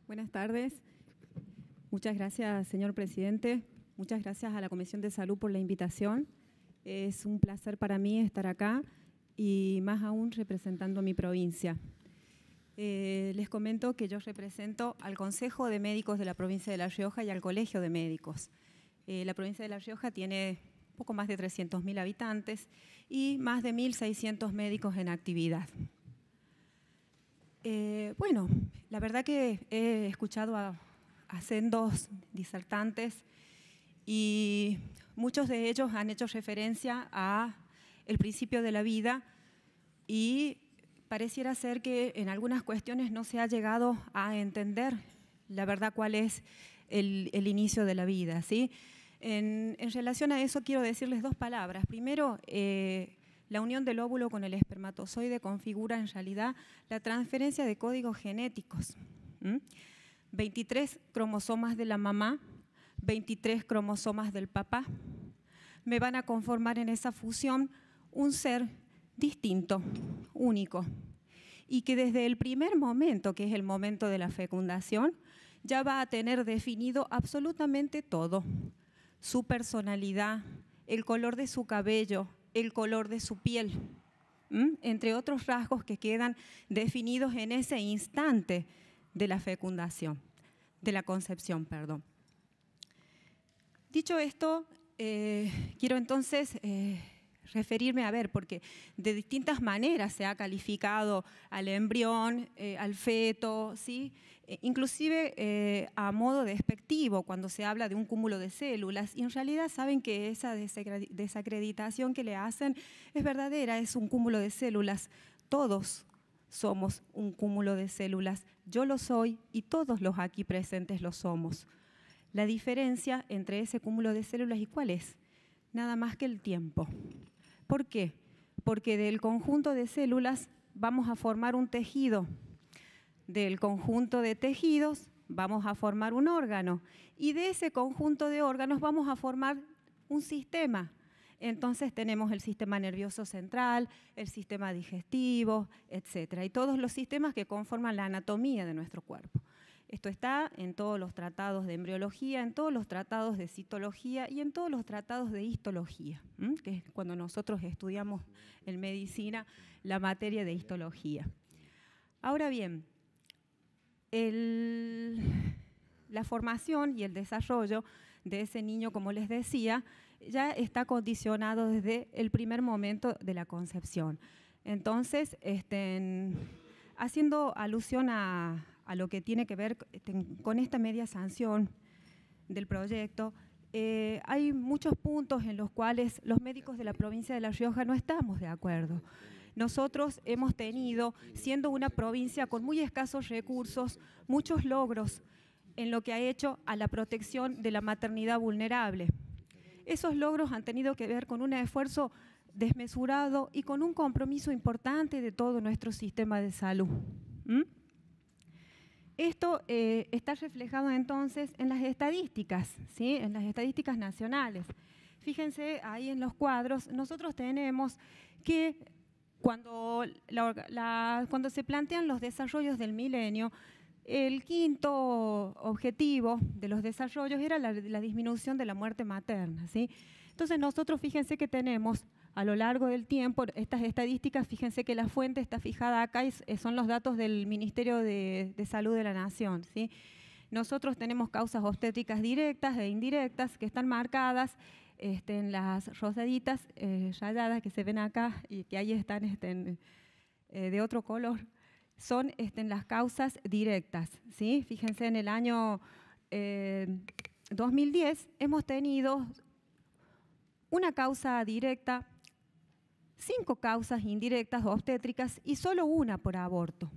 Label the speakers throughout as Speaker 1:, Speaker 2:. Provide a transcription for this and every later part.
Speaker 1: Buenas tardes. Muchas gracias, señor presidente. Muchas gracias a la Comisión de Salud por la invitación. Es un placer para mí estar acá y más aún representando a mi provincia. Les comento que yo represento al Consejo de Médicos de la provincia de La Rioja y al Colegio de Médicos. La provincia de La Rioja tiene poco más de 300.000 habitantes y más de 1.600 médicos en actividad. Bueno, la verdad que he escuchado a sendos disertantes y muchos de ellos han hecho referencia a el principio de la vida y pareciera ser que en algunas cuestiones no se ha llegado a entender la verdad cuál es el inicio de la vida, ¿sí? En relación a eso quiero decirles dos palabras. Primero, la unión del óvulo con el espermatozoide configura en realidad la transferencia de códigos genéticos. 23 cromosomas de la mamá, 23 cromosomas del papá, me van a conformar en esa fusión un ser distinto, único, y que desde el primer momento, que es el momento de la fecundación, ya va a tener definido absolutamente todo: su personalidad, el color de su cabello, el color de su piel, entre otros rasgos que quedan definidos en ese instante de la fecundación, de la concepción, perdón. Dicho esto, quiero entonces referirme a ver, porque de distintas maneras se ha calificado al embrión, al feto, ¿sí? Inclusive a modo despectivo cuando se habla de un cúmulo de células, y en realidad saben que esa desacreditación que le hacen es verdadera, es un cúmulo de células. Todos somos un cúmulo de células, yo lo soy y todos los aquí presentes lo somos. La diferencia entre ese cúmulo de células y ¿cuál es? Nada más que el tiempo. ¿Por qué? Porque del conjunto de células vamos a formar un tejido, del conjunto de tejidos vamos a formar un órgano y de ese conjunto de órganos vamos a formar un sistema. Entonces tenemos el sistema nervioso central, el sistema digestivo, etcétera, y todos los sistemas que conforman la anatomía de nuestro cuerpo. Esto está en todos los tratados de embriología, en todos los tratados de citología y en todos los tratados de histología, que es cuando nosotros estudiamos en medicina la materia de histología. Ahora bien, la formación y el desarrollo de ese niño, como les decía, ya está condicionado desde el primer momento de la concepción. Entonces, haciendo alusión a lo que tiene que ver con esta media sanción del proyecto, hay muchos puntos en los cuales los médicos de la provincia de La Rioja no estamos de acuerdo. Nosotros hemos tenido, siendo una provincia con muy escasos recursos, muchos logros en lo que ha hecho a la protección de la maternidad vulnerable. Esos logros han tenido que ver con un esfuerzo desmesurado y con un compromiso importante de todo nuestro sistema de salud. Esto está reflejado entonces en las estadísticas, ¿sí? En las estadísticas nacionales. Fíjense ahí en los cuadros, nosotros tenemos que cuando se plantean los desarrollos del milenio, el quinto objetivo de los desarrollos era la disminución de la muerte materna, ¿sí? Entonces nosotros fíjense que tenemos a lo largo del tiempo estas estadísticas, fíjense que la fuente está fijada acá y son los datos del Ministerio de Salud de la Nación, ¿sí? Nosotros tenemos causas obstétricas directas e indirectas que están marcadas en las rosaditas rayadas que se ven acá y que ahí están de otro color. Son las causas directas, ¿sí? Fíjense, en el año 2010 hemos tenido una causa directa, 5 causas indirectas obstétricas y solo una por aborto.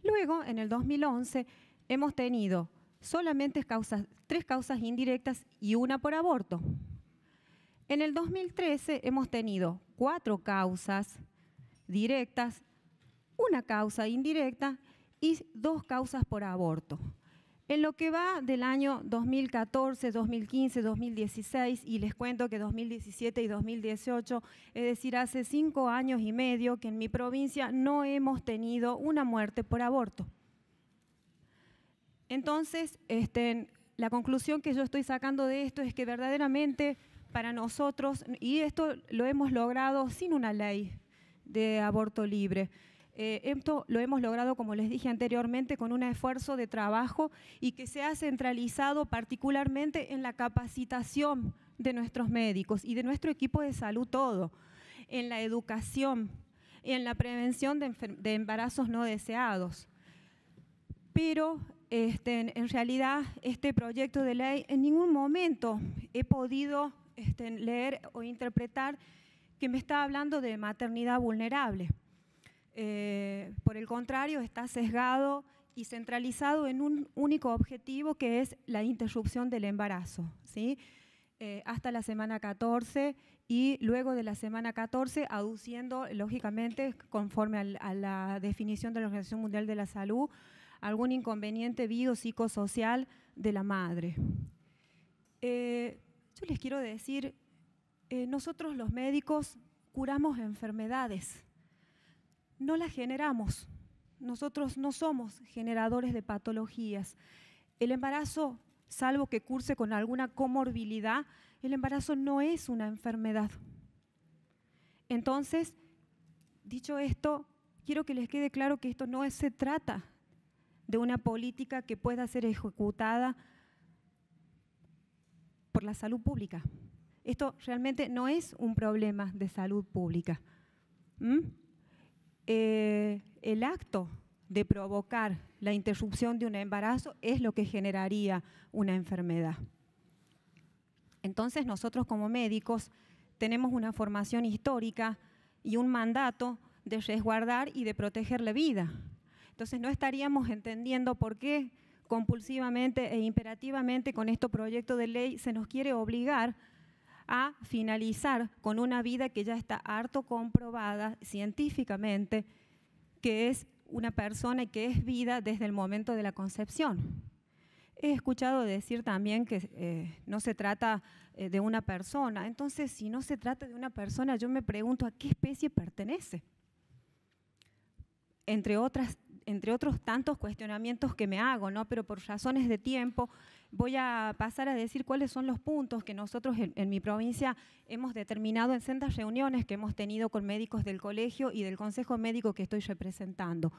Speaker 1: Luego, en el 2011, hemos tenido solamente 3 causas indirectas y una por aborto. En el 2013 hemos tenido 4 causas directas, una causa indirecta y 2 causas por aborto. En lo que va del año 2014, 2015, 2016, y les cuento que 2017 y 2018, es decir, hace 5 años y medio que en mi provincia no hemos tenido una muerte por aborto. Entonces, la conclusión que yo estoy sacando de esto es que verdaderamente para nosotros, y esto lo hemos logrado sin una ley de aborto libre, esto lo hemos logrado, como les dije anteriormente, con un esfuerzo de trabajo y que se ha centralizado particularmente en la capacitación de nuestros médicos y de nuestro equipo de salud todo, en la educación, en la prevención de embarazos no deseados. Pero en realidad este proyecto de ley en ningún momento he podido leer o interpretar que me está hablando de maternidad vulnerable. Por el contrario, está sesgado y centralizado en un único objetivo, que es la interrupción del embarazo, ¿sí? Hasta la semana 14 y luego de la semana 14, aduciendo, lógicamente, conforme a la definición de la Organización Mundial de la Salud, algún inconveniente biopsicosocial de la madre. Yo les quiero decir, nosotros los médicos curamos enfermedades, no las generamos. Nosotros no somos generadores de patologías. El embarazo, salvo que curse con alguna comorbilidad, el embarazo no es una enfermedad. Entonces, dicho esto, quiero que les quede claro que esto no se trata de una política que pueda ser ejecutada por la salud pública. Esto realmente no es un problema de salud pública. El acto de provocar la interrupción de un embarazo es lo que generaría una enfermedad. Entonces nosotros como médicos tenemos una formación histórica y un mandato de resguardar y de proteger la vida. Entonces no estaríamos entendiendo por qué compulsivamente e imperativamente con este proyecto de ley se nos quiere obligar a finalizar con una vida que ya está harto comprobada científicamente, que es una persona y que es vida desde el momento de la concepción. He escuchado decir también que no se trata de una persona. Entonces, si no se trata de una persona, yo me pregunto a qué especie pertenece. Entre otros tantos cuestionamientos que me hago, ¿no? Pero por razones de tiempo voy a pasar a decir cuáles son los puntos que nosotros en mi provincia hemos determinado en sendas reuniones que hemos tenido con médicos del colegio y del consejo médico que estoy representando.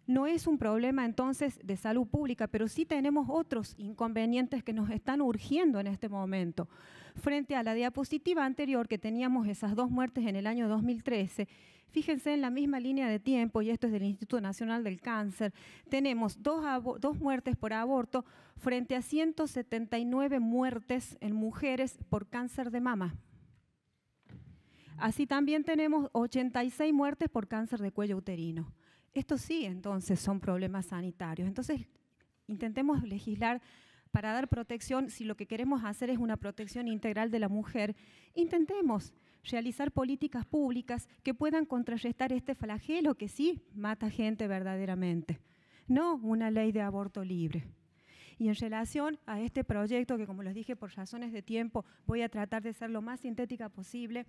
Speaker 1: No es un problema entonces de salud pública, pero sí tenemos otros inconvenientes que nos están urgiendo en este momento. Frente a la diapositiva anterior, que teníamos esas 2 muertes en el año 2013, fíjense en la misma línea de tiempo, y esto es del Instituto Nacional del Cáncer, tenemos 2 muertes por aborto frente a 179 muertes en mujeres por cáncer de mama. Así también tenemos 86 muertes por cáncer de cuello uterino. Estos sí, entonces, son problemas sanitarios. Entonces, intentemos legislar para dar protección. Si lo que queremos hacer es una protección integral de la mujer, intentemos realizar políticas públicas que puedan contrarrestar este flagelo que sí mata gente verdaderamente, no una ley de aborto libre. Y en relación a este proyecto, que como les dije, por razones de tiempo, voy a tratar de ser lo más sintética posible,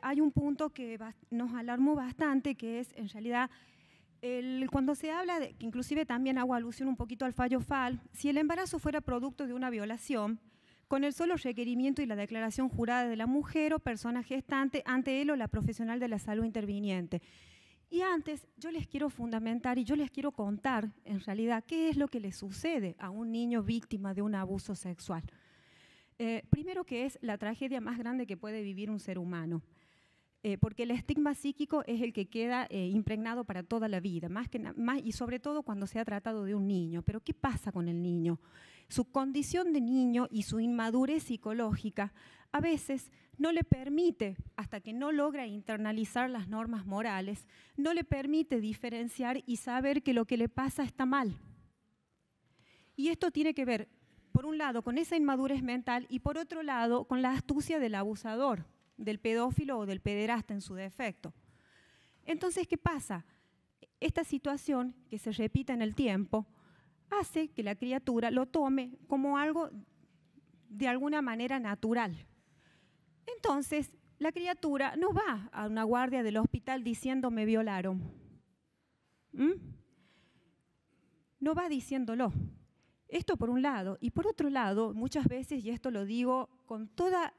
Speaker 1: hay un punto que nos alarmó bastante, que es en realidad cuando se habla de, que inclusive también hago alusión un poquito al fallo FAL, si el embarazo fuera producto de una violación, con el solo requerimiento y la declaración jurada de la mujer o persona gestante ante él o la profesional de la salud interviniente. Y antes yo les quiero fundamentar y yo les quiero contar en realidad qué es lo que le sucede a un niño víctima de un abuso sexual. Primero, que es la tragedia más grande que puede vivir un ser humano, porque el estigma psíquico es el que queda impregnado para toda la vida, y sobre todo cuando se ha tratado de un niño. Pero ¿qué pasa con el niño? Su condición de niño y su inmadurez psicológica a veces no le permite, hasta que no logra internalizar las normas morales, no le permite diferenciar y saber que lo que le pasa está mal. Y esto tiene que ver, por un lado, con esa inmadurez mental y por otro lado, con la astucia del abusador, del pedófilo o del pederasta en su defecto. Entonces, ¿qué pasa? Esta situación que se repite en el tiempo hace que la criatura lo tome como algo de alguna manera natural. Entonces, la criatura no va a una guardia del hospital diciendo me violaron. no va diciéndolo. Esto por un lado. Y por otro lado, muchas veces, y esto lo digo con toda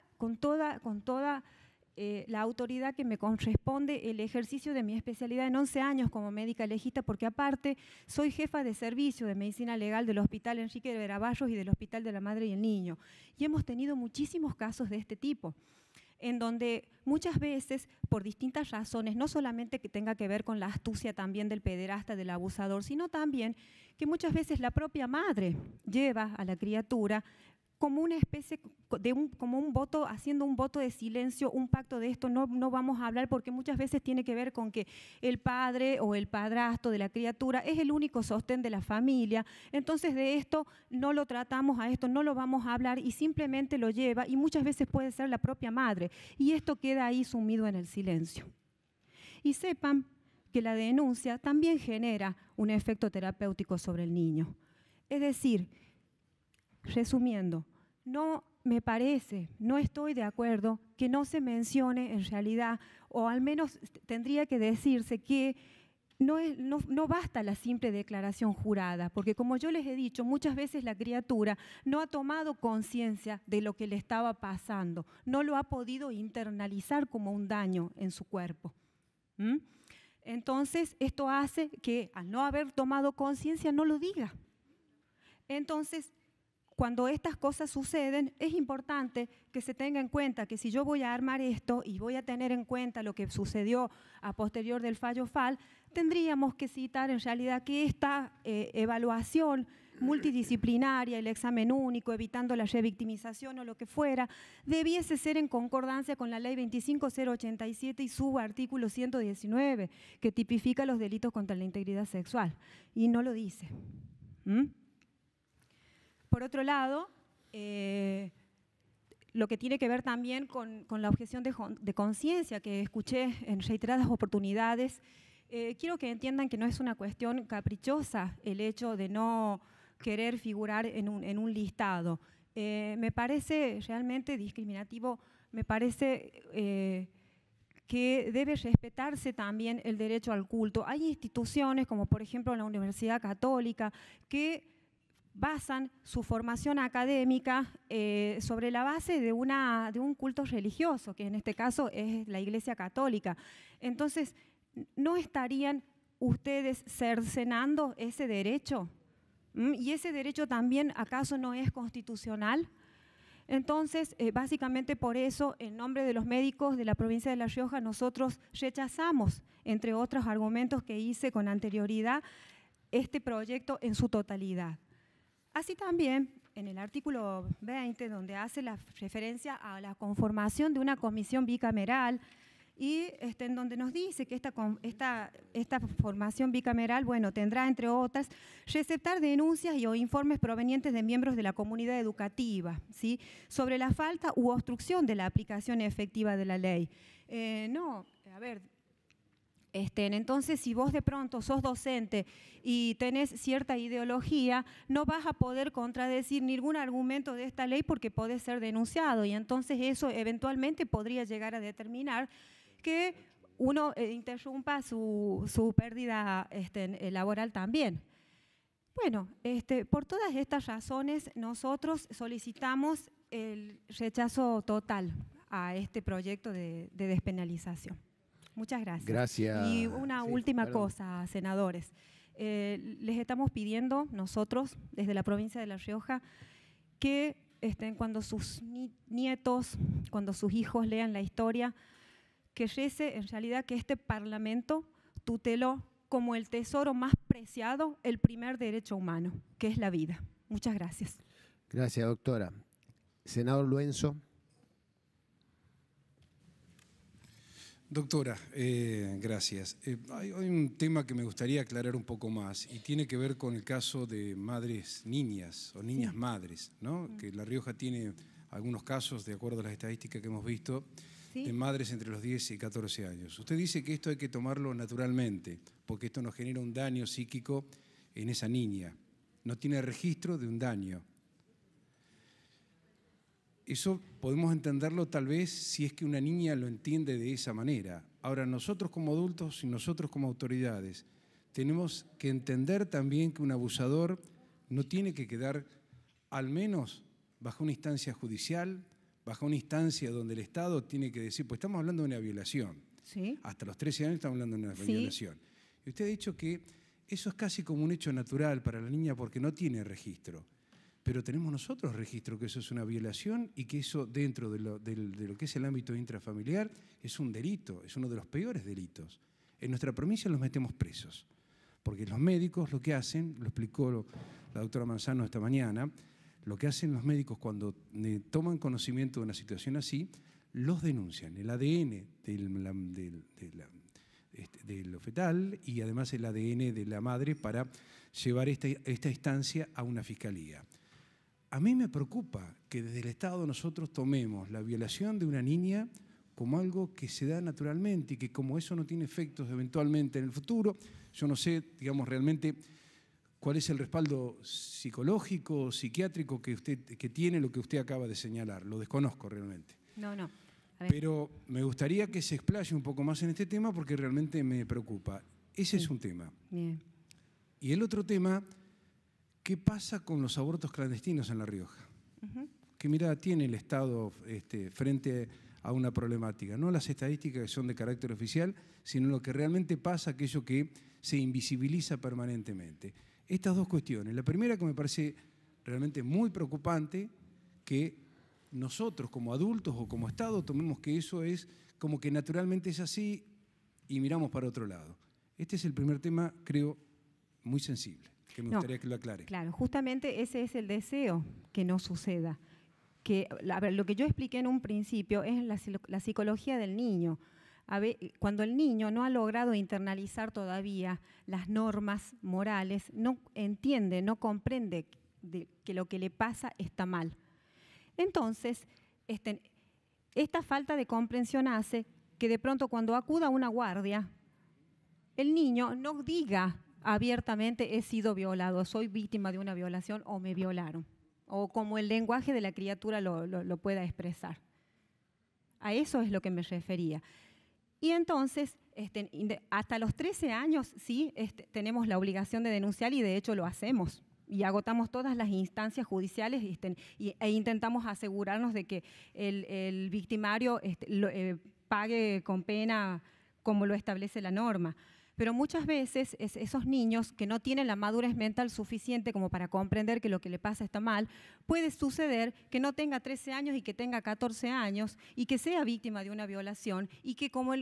Speaker 1: la autoridad que me corresponde, el ejercicio de mi especialidad en 11 años como médica legista, porque aparte soy jefa de servicio de medicina legal del Hospital Enrique de Veraballos y del Hospital de la Madre y el Niño. Y hemos tenido muchísimos casos de este tipo, en donde muchas veces, por distintas razones, no solamente que tenga que ver con la astucia también del pederasta, del abusador, sino también que muchas veces la propia madre lleva a la criatura como una especie de como un voto, haciendo un voto de silencio, un pacto de esto no vamos a hablar, porque muchas veces tiene que ver con que el padre o el padrastro de la criatura es el único sostén de la familia, entonces de esto no lo tratamos, a esto no lo vamos a hablar, y simplemente lo lleva, y muchas veces puede ser la propia madre, y esto queda ahí sumido en el silencio. Y sepan que la denuncia también genera un efecto terapéutico sobre el niño. Es decir, resumiendo, no me parece, no estoy de acuerdo que no se mencione en realidad, o al menos tendría que decirse que no basta la simple declaración jurada, porque como yo les he dicho, muchas veces la criatura no ha tomado conciencia de lo que le estaba pasando, no lo ha podido internalizar como un daño en su cuerpo. Entonces, esto hace que al no haber tomado conciencia no lo diga. Entonces, cuando estas cosas suceden, es importante que se tenga en cuenta que si yo voy a armar esto y voy a tener en cuenta lo que sucedió a posterior del fallo FAL, tendríamos que citar en realidad que esta evaluación multidisciplinaria, el examen único, evitando la revictimización o lo que fuera, debiese ser en concordancia con la ley 25087 y su artículo 119, que tipifica los delitos contra la integridad sexual, y no lo dice. Por otro lado, lo que tiene que ver también con la objeción de conciencia que escuché en reiteradas oportunidades, quiero que entiendan que no es una cuestión caprichosa el hecho de no querer figurar en un listado. Me parece realmente discriminativo, me parece que debe respetarse también el derecho al culto. Hay instituciones como por ejemplo la Universidad Católica que basan su formación académica sobre la base de un culto religioso, que en este caso es la Iglesia Católica. Entonces, ¿no estarían ustedes cercenando ese derecho? ¿Y ese derecho también acaso no es constitucional? Entonces, básicamente por eso, en nombre de los médicos de la provincia de La Rioja, nosotros rechazamos, entre otros argumentos que hice con anterioridad, este proyecto en su totalidad. Así también, en el artículo 20, donde hace la referencia a la conformación de una comisión bicameral y en donde nos dice que esta formación bicameral, bueno, tendrá, entre otras, receptar denuncias y o informes provenientes de miembros de la comunidad educativa, ¿sí?, sobre la falta u obstrucción de la aplicación efectiva de la ley. Entonces, si vos de pronto sos docente y tenés cierta ideología, no vas a poder contradecir ningún argumento de esta ley porque podés ser denunciado, y entonces eso eventualmente podría llegar a determinar que uno interrumpa su pérdida laboral también. Bueno, por todas estas razones nosotros solicitamos el rechazo total a este proyecto de despenalización. Muchas gracias.
Speaker 2: Gracias.
Speaker 1: Y una última cosa, senadores. Les estamos pidiendo nosotros, desde la provincia de La Rioja, que cuando sus nietos, cuando sus hijos lean la historia, que rece en realidad que este Parlamento tuteló como el tesoro más preciado el primer derecho humano, que es la vida. Muchas gracias.
Speaker 2: Gracias, doctora. Senador Luenzo.
Speaker 3: Doctora, gracias. Hay un tema que me gustaría aclarar un poco más y tiene que ver con el caso de madres niñas o niñas madres, ¿no? Que La Rioja tiene algunos casos, de acuerdo a las estadísticas que hemos visto, de madres entre los 10 y 14 años. Usted dice que esto hay que tomarlo naturalmente, porque esto nos genera un daño psíquico en esa niña. No tiene registro de un daño. Eso podemos entenderlo tal vez si es que una niña lo entiende de esa manera. Ahora, nosotros como adultos y nosotros como autoridades, tenemos que entender también que un abusador no tiene que quedar, al menos bajo una instancia judicial, bajo una instancia donde el Estado tiene que decir, pues estamos hablando de una violación.
Speaker 1: Sí.
Speaker 3: Hasta los 13 años estamos hablando de una violación. Y usted ha dicho que eso es casi como un hecho natural para la niña porque no tiene registro. Pero tenemos nosotros registro que eso es una violación y que eso dentro de lo que es el ámbito intrafamiliar es un delito, es uno de los peores delitos. En nuestra provincia los metemos presos, porque los médicos lo que hacen, lo explicó la doctora Manzano esta mañana, lo que hacen los médicos cuando toman conocimiento de una situación así, los denuncian. El ADN de lo fetal y además el ADN de la madre para llevar esta instancia a una fiscalía. A mí me preocupa que desde el Estado nosotros tomemos la violación de una niña como algo que se da naturalmente y que como eso no tiene efectos eventualmente en el futuro, yo no sé, digamos, realmente cuál es el respaldo psicológico, psiquiátrico que tiene lo que usted acaba de señalar. Lo desconozco realmente.
Speaker 1: No.
Speaker 3: Pero me gustaría que se explaye un poco más en este tema porque realmente me preocupa. Ese es un tema.
Speaker 1: Bien.
Speaker 3: Y el otro tema, ¿qué pasa con los abortos clandestinos en La Rioja? ¿Qué mirada tiene el Estado frente a una problemática? No las estadísticas que son de carácter oficial, sino lo que realmente pasa, aquello que se invisibiliza permanentemente. Estas dos cuestiones. La primera que me parece realmente muy preocupante, que nosotros como adultos o como Estado tomemos que eso es como que naturalmente es así y miramos para otro lado. Este es el primer tema, creo, muy sensible, que me gustaría que lo aclare.
Speaker 1: Claro, justamente ese es el deseo, que no suceda. Lo que yo expliqué en un principio es la psicología del niño. Cuando el niño no ha logrado internalizar todavía las normas morales, no entiende, no comprende que lo que le pasa está mal. Entonces, esta falta de comprensión hace que de pronto cuando acuda a una guardia, el niño no diga abiertamente he sido violado, soy víctima de una violación o me violaron, o como el lenguaje de la criatura lo pueda expresar. A eso es lo que me refería. Y entonces, hasta los 13 años, sí, tenemos la obligación de denunciar y de hecho lo hacemos. Y agotamos todas las instancias judiciales e intentamos asegurarnos de que el victimario pague con pena como lo establece la norma. Pero muchas veces esos niños que no tienen la madurez mental suficiente como para comprender que lo que le pasa está mal, puede suceder que no tenga 13 años y que tenga 14 años y que sea víctima de una violación y que como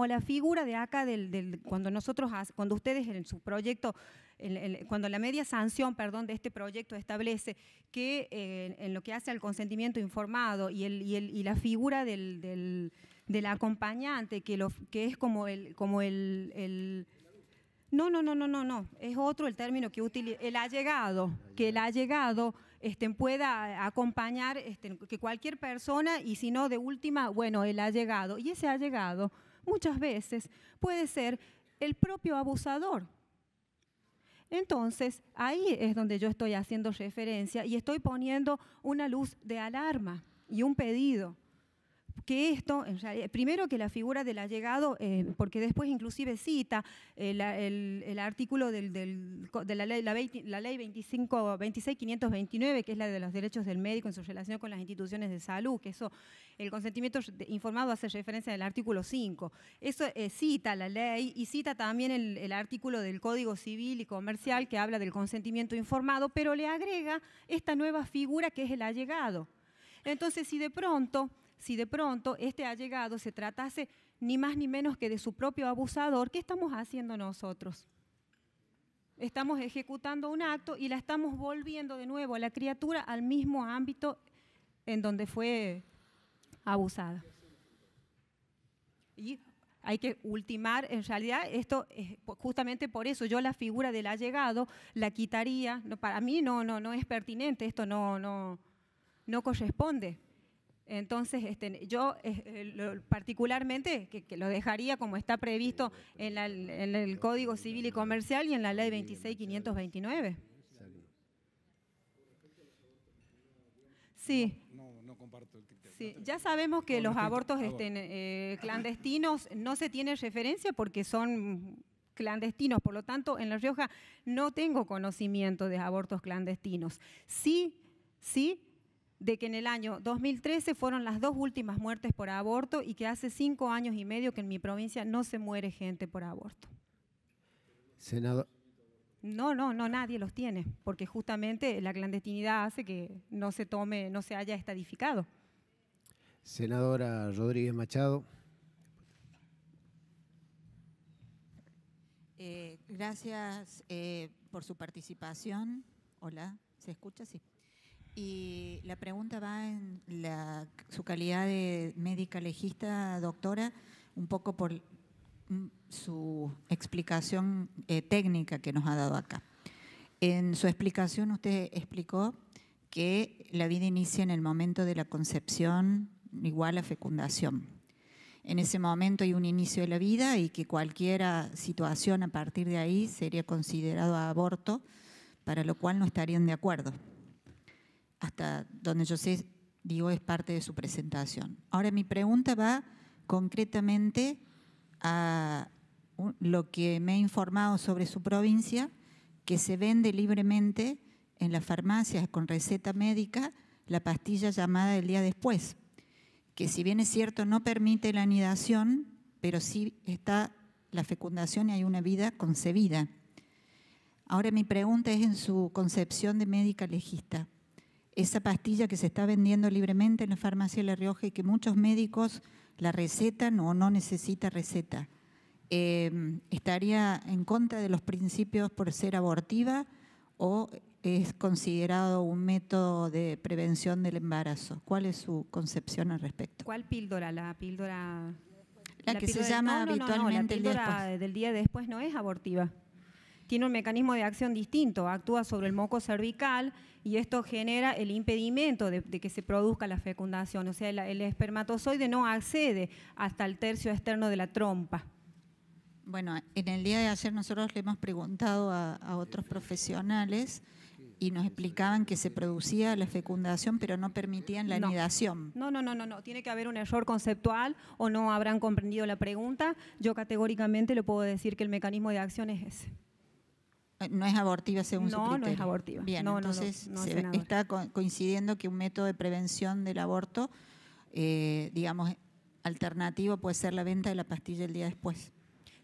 Speaker 1: la figura de acá, cuando ustedes en su proyecto, cuando la media sanción, de este proyecto establece que en lo que hace al consentimiento informado y la figura del acompañante, que es como el no, es otro el término que utiliza, el allegado, que el allegado pueda acompañar que cualquier persona y si no de última, bueno, el allegado. Y ese allegado muchas veces puede ser el propio abusador. Entonces, ahí es donde yo estoy haciendo referencia y estoy poniendo una luz de alarma y un pedido. Que esto, en realidad, primero que la figura del allegado, porque después inclusive cita el artículo de la ley 26.529, que es la de los derechos del médico en su relación con las instituciones de salud, que eso, el consentimiento informado hace referencia al artículo 5. Eso cita la ley y cita también el artículo del Código Civil y Comercial que habla del consentimiento informado, pero le agrega esta nueva figura que es el allegado. Entonces, si de pronto este allegado se tratase ni más ni menos que de su propio abusador, ¿qué estamos haciendo nosotros? Estamos ejecutando un acto y la estamos volviendo de nuevo a la criatura al mismo ámbito en donde fue abusada. Y hay que ultimar, en realidad, esto justamente por eso yo la figura del allegado la quitaría. Para mí no es pertinente, esto no corresponde. Entonces, yo particularmente que lo dejaría como está previsto en el Código Civil y Comercial y en la Ley 26.529. Sí.
Speaker 3: No comparto el criterio.
Speaker 1: Sí. Ya sabemos que los abortos clandestinos no se tiene referencia porque son clandestinos. Por lo tanto, en La Rioja no tengo conocimiento de abortos clandestinos. Sí, de que en el año 2013 fueron las 2 últimas muertes por aborto y que hace 5 años y medio que en mi provincia no se muere gente por aborto.
Speaker 2: Senador.
Speaker 1: No, nadie los tiene, porque justamente la clandestinidad hace que no se haya estadificado.
Speaker 2: Senadora Rodríguez Machado.
Speaker 4: Gracias por su participación. Hola, ¿se escucha? Sí. Y la pregunta va en su calidad de médica legista, doctora, un poco por su explicación técnica que nos ha dado acá. En su explicación usted explicó que la vida inicia en el momento de la concepción igual a fecundación. En ese momento hay un inicio de la vida y que cualquier situación a partir de ahí sería considerado aborto, para lo cual no estarían de acuerdo. Hasta donde yo sé, digo, es parte de su presentación. Ahora mi pregunta va concretamente a lo que me he informado sobre su provincia, que se vende libremente en las farmacias con receta médica la pastilla llamada el día después, que si bien es cierto no permite la anidación, pero sí está la fecundación y hay una vida concebida. Ahora mi pregunta es en su concepción de médica legista. Esa pastilla que se está vendiendo libremente en la farmacia de La Rioja y que muchos médicos la recetan o no necesita receta, ¿estaría en contra de los principios por ser abortiva o es considerado un método de prevención del embarazo? ¿Cuál es su concepción al respecto?
Speaker 1: ¿Cuál píldora? La píldora...
Speaker 4: La que se llama habitualmente el día después.
Speaker 1: La píldora del día después no es abortiva. Tiene un mecanismo de acción distinto, actúa sobre el moco cervical y esto genera el impedimento de que se produzca la fecundación. O sea, el espermatozoide no accede hasta el tercio externo de la trompa.
Speaker 4: Bueno, en el día de ayer nosotros le hemos preguntado a otros profesionales y nos explicaban que se producía la fecundación, pero no permitían la anidación.
Speaker 1: No. Tiene que haber un error conceptual o no habrán comprendido la pregunta. Yo categóricamente le puedo decir que el mecanismo de acción es ese.
Speaker 4: No es abortiva según su criterio.
Speaker 1: No es abortiva.
Speaker 4: Bien, entonces está coincidiendo que un método de prevención del aborto, digamos, alternativo puede ser la venta de la pastilla el día después.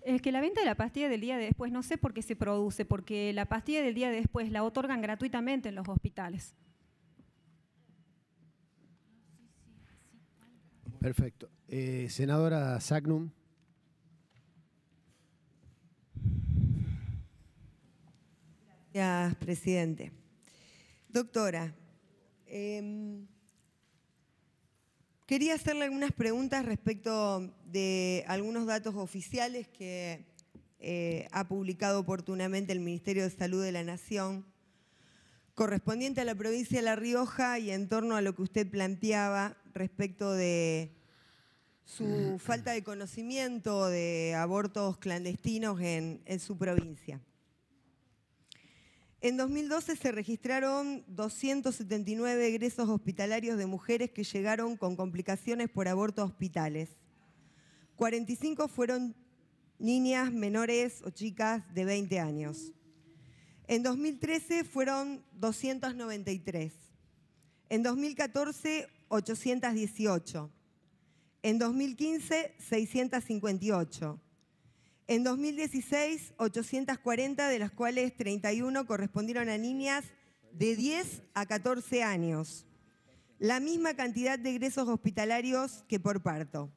Speaker 1: Es que la venta de la pastilla del día después no sé por qué se produce, porque la pastilla del día después la otorgan gratuitamente en los hospitales.
Speaker 2: Perfecto. Senadora Sagnum.
Speaker 5: Gracias, presidente. Doctora, quería hacerle algunas preguntas respecto de algunos datos oficiales que ha publicado oportunamente el Ministerio de Salud de la Nación, correspondiente a la provincia de La Rioja y en torno a lo que usted planteaba respecto de su falta de conocimiento de abortos clandestinos en su provincia. En 2012 se registraron 279 egresos hospitalarios de mujeres que llegaron con complicaciones por aborto a hospitales. 45 fueron niñas menores o chicas de 20 años. En 2013 fueron 293. En 2014, 818. En 2015, 658. En 2016, 840, de las cuales 31 correspondieron a niñas de 10 a 14 años. La misma cantidad de egresos hospitalarios que por parto.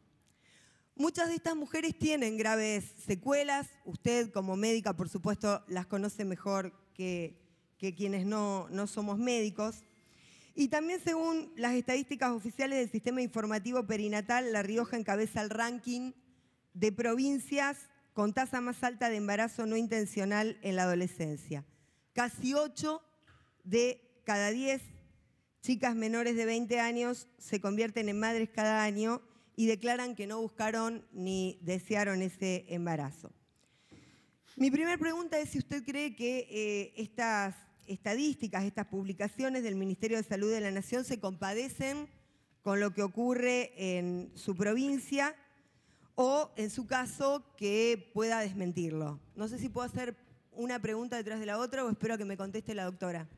Speaker 5: Muchas de estas mujeres tienen graves secuelas. Usted, como médica, por supuesto, las conoce mejor que quienes no somos médicos. Y también, según las estadísticas oficiales del Sistema Informativo Perinatal, La Rioja encabeza el ranking de provincias con tasa más alta de embarazo no intencional en la adolescencia. Casi 8 de cada 10 chicas menores de 20 años se convierten en madres cada año y declaran que no buscaron ni desearon ese embarazo. Mi primera pregunta es si usted cree que estas estadísticas, estas publicaciones del Ministerio de Salud de la Nación se compadecen con lo que ocurre en su provincia, o, en su caso, que pueda desmentirlo. No sé si puedo hacer una pregunta detrás de la otra o espero a que me conteste la doctora,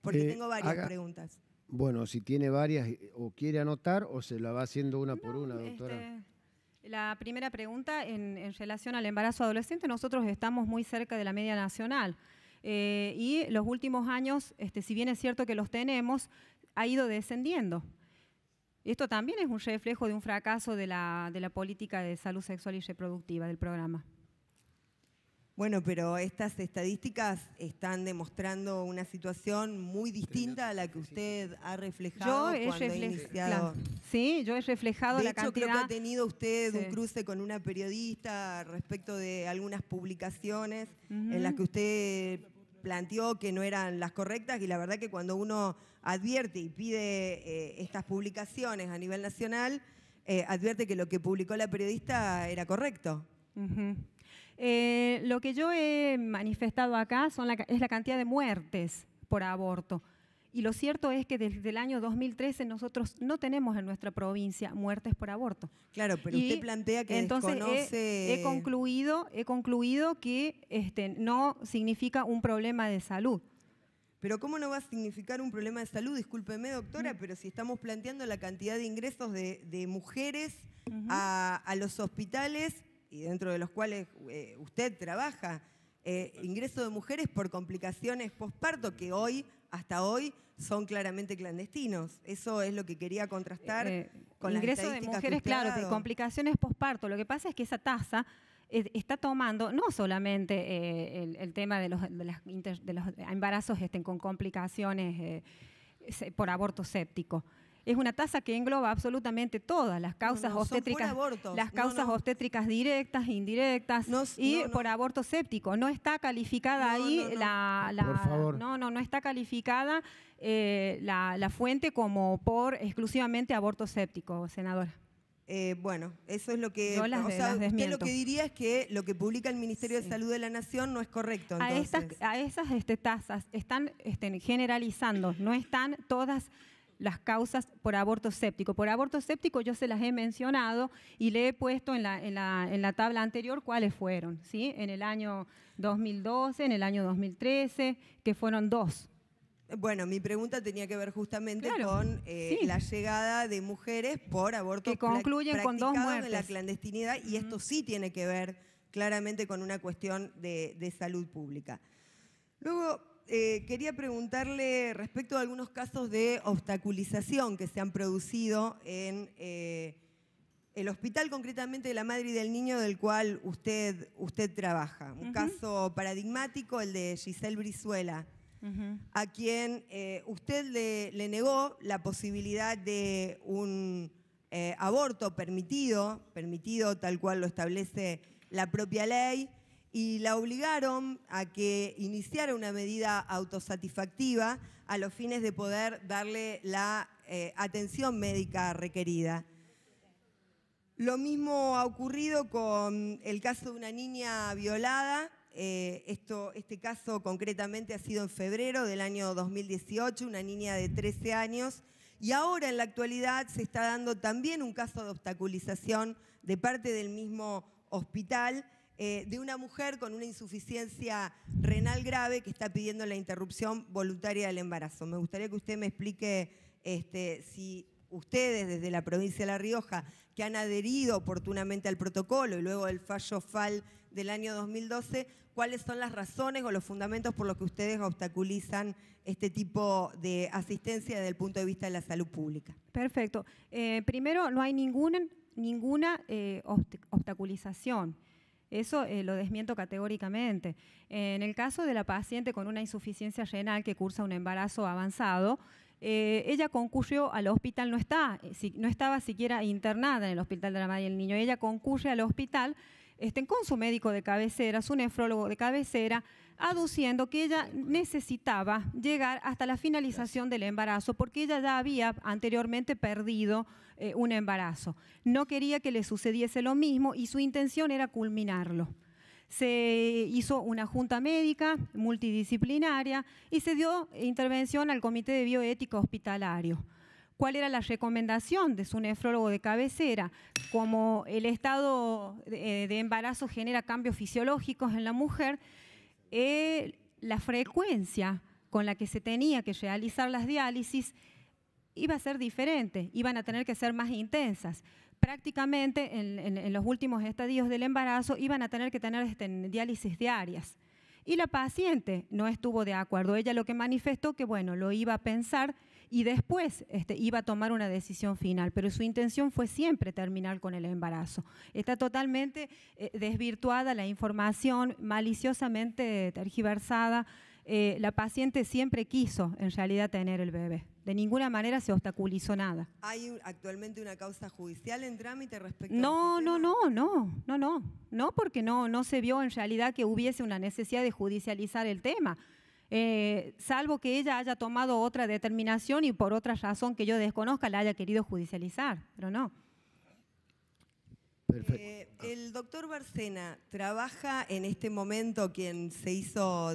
Speaker 5: porque tengo varias preguntas.
Speaker 2: Bueno, si tiene varias o quiere anotar o se la va haciendo una por una, doctora.
Speaker 1: La primera pregunta, en relación al embarazo adolescente, nosotros estamos muy cerca de la media nacional. Y los últimos años, si bien es cierto que los tenemos, ha ido descendiendo. Esto también es un reflejo de un fracaso de la política de salud sexual y reproductiva del programa.
Speaker 5: Bueno, pero estas estadísticas están demostrando una situación muy distinta a la que usted ha reflejado cuando ha iniciado.
Speaker 1: Sí, yo he reflejado la cantidad.
Speaker 5: De hecho, creo que ha tenido usted un cruce con una periodista respecto de algunas publicaciones en las que usted planteó que no eran las correctas, y la verdad que cuando uno advierte y pide estas publicaciones a nivel nacional, advierte que lo que publicó la periodista era correcto.
Speaker 1: Lo que yo he manifestado acá es la cantidad de muertes por aborto. Y lo cierto es que desde el año 2013 nosotros no tenemos en nuestra provincia muertes por aborto.
Speaker 5: Claro, pero usted plantea que
Speaker 1: entonces
Speaker 5: desconoce...
Speaker 1: He concluido que no significa un problema de salud.
Speaker 5: Pero ¿cómo no va a significar un problema de salud? Discúlpeme, doctora, pero si estamos planteando la cantidad de ingresos de mujeres a los hospitales, y dentro de los cuales usted trabaja, ingreso de mujeres por complicaciones posparto que hasta hoy, son claramente clandestinos. Eso es lo que quería contrastar con las estadísticas
Speaker 1: ingreso de mujeres,
Speaker 5: que usted ha
Speaker 1: claro,
Speaker 5: dado.
Speaker 1: pero complicaciones posparto. Lo que pasa es que esa tasa está tomando no solamente el tema de los embarazos con complicaciones por aborto séptico. Es una tasa que engloba absolutamente todas las causas obstétricas, obstétricas directas, indirectas por aborto séptico. No está calificada
Speaker 2: Por favor.
Speaker 1: No está calificada la fuente como por exclusivamente aborto séptico, senadora.
Speaker 5: Bueno, eso es lo que...
Speaker 1: las desmiento.
Speaker 5: Usted lo que diría es que lo que publica el Ministerio de Salud de la Nación no es correcto, entonces.
Speaker 1: A esas tasas están generalizando, no están todas las causas por aborto séptico. Por aborto séptico yo se las he mencionado y le he puesto en la tabla anterior cuáles fueron, ¿sí? En el año 2012, en el año 2013, que fueron 2.
Speaker 5: Bueno, mi pregunta tenía que ver justamente con la llegada de mujeres por aborto
Speaker 1: que concluyen con 2 muertes
Speaker 5: en la clandestinidad, y esto sí tiene que ver claramente con una cuestión de salud pública. Luego, quería preguntarle respecto a algunos casos de obstaculización que se han producido en el hospital, concretamente de la madre y del niño, del cual usted trabaja. Un caso paradigmático, el de Giselle Brizuela, a quien usted le negó la posibilidad de un aborto permitido tal cual lo establece la propia ley, y la obligaron a que iniciara una medida autosatisfactiva a los fines de poder darle la atención médica requerida. Lo mismo ha ocurrido con el caso de una niña violada. Este caso concretamente ha sido en febrero del año 2018, una niña de 13 años, y ahora en la actualidad se está dando también un caso de obstaculización de parte del mismo hospital, de una mujer con una insuficiencia renal grave que está pidiendo la interrupción voluntaria del embarazo. Me gustaría que usted me explique si ustedes desde la provincia de La Rioja, que han adherido oportunamente al protocolo y luego del fallo FAL del año 2012, cuáles son las razones o los fundamentos por los que ustedes obstaculizan este tipo de asistencia desde el punto de vista de la salud pública.
Speaker 1: Perfecto. Primero, no hay ninguna obstaculización. Eso lo desmiento categóricamente. En el caso de la paciente con una insuficiencia renal que cursa un embarazo avanzado, ella concurrió al hospital, no estaba siquiera internada en el hospital de la madre y el niño. Ella concurre al hospital con su médico de cabecera, su nefrólogo de cabecera, aduciendo que ella necesitaba llegar hasta la finalización del embarazo porque ella ya había anteriormente perdido un embarazo. No quería que le sucediese lo mismo y su intención era culminarlo. Se hizo una junta médica multidisciplinaria y se dio intervención al Comité de Bioética Hospitalario. ¿Cuál era la recomendación de su nefrólogo de cabecera? Como el estado de embarazo genera cambios fisiológicos en la mujer, la frecuencia con la que se tenía que realizar las diálisis iba a ser diferente, iban a tener que ser más intensas. Prácticamente en los últimos estadios del embarazo iban a tener que tener diálisis diarias. Y la paciente no estuvo de acuerdo. Ella lo que manifestó que, bueno, lo iba a pensar y después iba a tomar una decisión final, pero su intención fue siempre terminar con el embarazo. Está totalmente desvirtuada la información, maliciosamente tergiversada. La paciente siempre quiso, en realidad, tener el bebé. De ninguna manera se obstaculizó nada.
Speaker 5: ¿Hay actualmente una causa judicial en trámite respecto
Speaker 1: No,
Speaker 5: a este tema?
Speaker 1: no, porque no se vio en realidad que hubiese una necesidad de judicializar el tema. Salvo que ella haya tomado otra determinación y por otra razón que yo desconozca la haya querido judicializar, pero no.
Speaker 2: Perfecto.
Speaker 5: El doctor Bárcena trabaja en este momento, quien se hizo